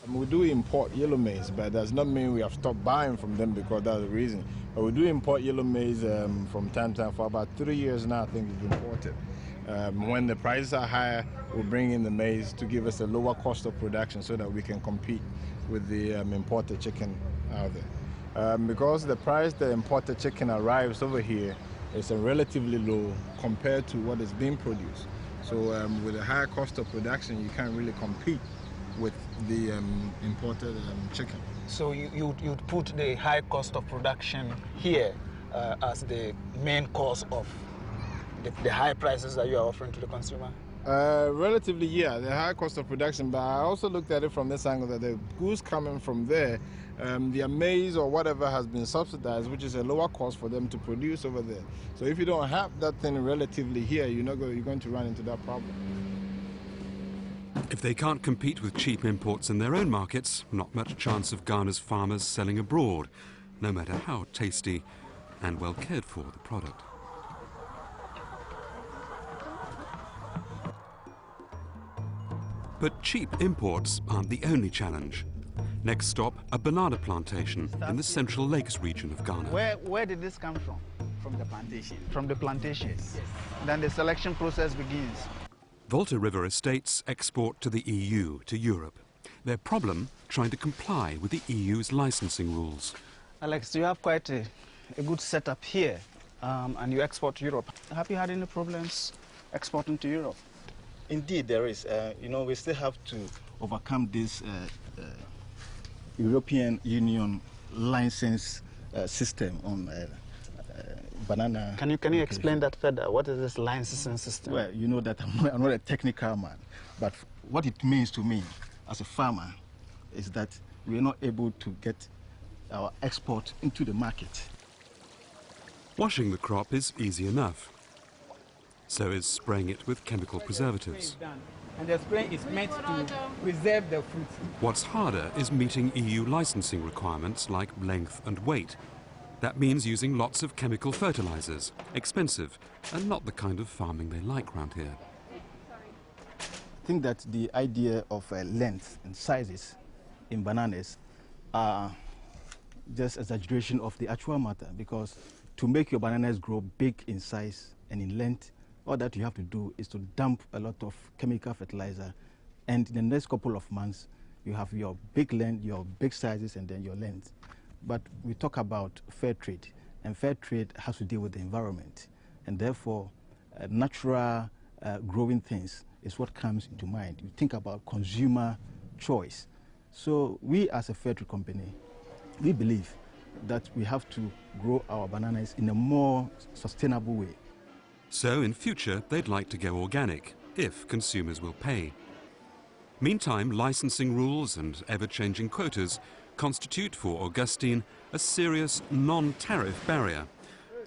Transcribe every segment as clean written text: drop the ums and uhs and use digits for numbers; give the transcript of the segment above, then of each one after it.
We do import yellow maize, but does not mean we have stopped buying from them because that's the reason. But we do import yellow maize from time to time. For about 3 years now, I think we've imported. When the prices are higher, we bring in the maize to give us a lower cost of production so that we can compete with the imported chicken out there. Because the price the imported chicken arrives over here is relatively low compared to what is being produced. So with a higher cost of production, you can't really compete with the imported chicken. So you'd put the high cost of production here as the main cause of the high prices that you are offering to the consumer? Relatively, yeah, the high cost of production, but I also looked at it from this angle that the goods coming from there, their maize or whatever has been subsidized, which is a lower cost for them to produce over there. So if you don't have that thing relatively here, you're going to run into that problem. If they can't compete with cheap imports in their own markets, not much chance of Ghana's farmers selling abroad, no matter how tasty and well cared for the product. But cheap imports aren't the only challenge. Next stop, a banana plantation in the Central Lakes region of Ghana. Where did this come from? From the plantation. From the plantation? Yes. Then the selection process begins. Volta River estates export to the EU, to Europe. Their problem, trying to comply with the EU's licensing rules. Alex, you have quite a good setup here, and you export to Europe. Have you had any problems exporting to Europe? Indeed, there is. We still have to overcome this European Union license system on banana. Can you explain that further? What is this licensing system? Well, you know that I'm not a technical man, but what it means to me as a farmer is that we are not able to get our export into the market. Washing the crop is easy enough. So is spraying it with chemical preservatives. And the spray is meant to preserve the fruit. What's harder is meeting EU licensing requirements like length and weight. That means using lots of chemical fertilizers, expensive, and not the kind of farming they like round here. I think that the idea of length and sizes in bananas are just exaggeration of the actual matter, because to make your bananas grow big in size and in length, all that you have to do is to dump a lot of chemical fertilizer, and in the next couple of months you have your big length, your big sizes, and then your length. But we talk about fair trade, and fair trade has to deal with the environment, and therefore natural growing things is what comes into mind. You think about consumer choice. So we as a fair trade company, we believe that we have to grow our bananas in a more sustainable way. So in future, they'd like to go organic, if consumers will pay. Meantime, licensing rules and ever-changing quotas constitute for Augustine a serious non-tariff barrier.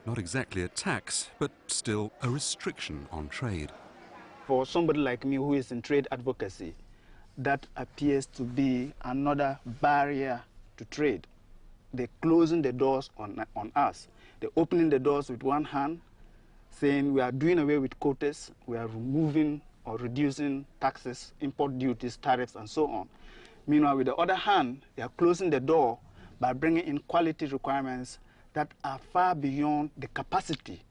Not exactly a tax, but still a restriction on trade. For somebody like me who is in trade advocacy, that appears to be another barrier to trade. They're closing the doors on us. They're opening the doors with one hand, saying we are doing away with quotas, we are removing or reducing taxes, import duties, tariffs, and so on. Meanwhile, with the other hand, they are closing the door by bringing in quality requirements that are far beyond the capacity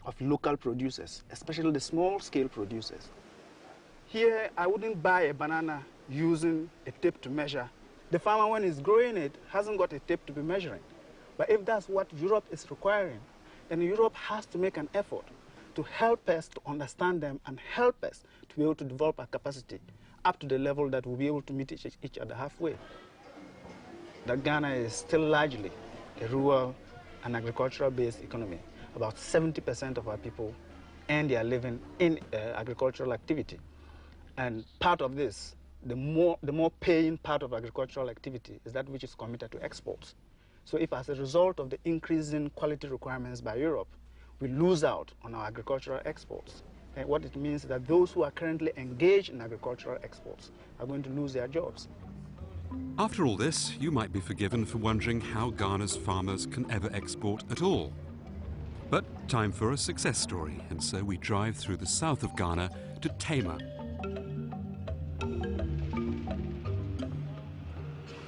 of local producers, especially the small-scale producers. Here, I wouldn't buy a banana using a tape to measure. The farmer, when he's growing it, hasn't got a tape to be measuring. But if that's what Europe is requiring, then Europe has to make an effort to help us to understand them and help us to be able to develop our capacity up to the level that we'll be able to meet each other halfway. That Ghana is still largely a rural and agricultural-based economy. About 70% of our people earn their living in agricultural activity. And part of this, the more paying part of agricultural activity is that which is committed to exports. So if as a result of the increasing quality requirements by Europe, we lose out on our agricultural exports, and what it means is that those who are currently engaged in agricultural exports are going to lose their jobs. After all this, you might be forgiven for wondering how Ghana's farmers can ever export at all. But time for a success story, and so we drive through the south of Ghana to Tema.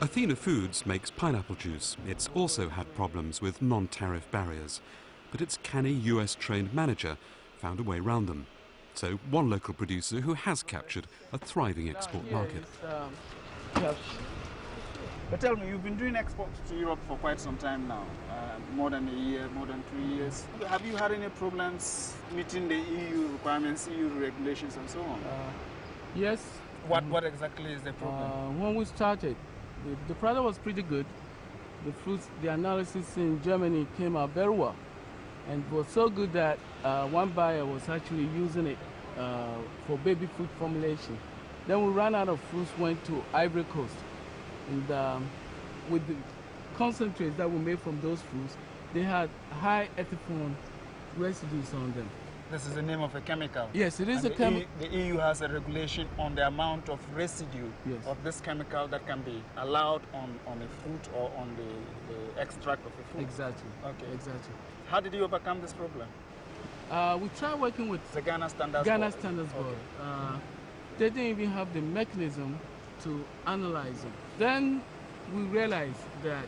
Athena Foods makes pineapple juice. It's also had problems with non-tariff barriers, but its canny US-trained manager found a way round them. So one local producer who has captured a thriving export market. But tell me, you've been doing exports to Europe for quite some time now, more than a year, more than 3 years. Have you had any problems meeting the EU requirements, EU regulations and so on? Yes. What exactly is the problem? When we started, the product was pretty good. The fruits, the analysis in Germany came out very well. And it was so good that one buyer was actually using it for baby food formulation. Then we ran out of fruits, went to Ivory Coast. And with the concentrates that were made from those fruits, they had high ethanol residues on them. This is the name of a chemical. Yes, it is a chemical. The EU has a regulation on the amount of residue of this chemical that can be allowed on a fruit or on the extract of a fruit. Exactly. Okay. Exactly. How did you overcome this problem? We tried working with the Ghana Standards Ghana Board. Standards Board. Okay. They didn't even have the mechanism to analyze it. Then we realized that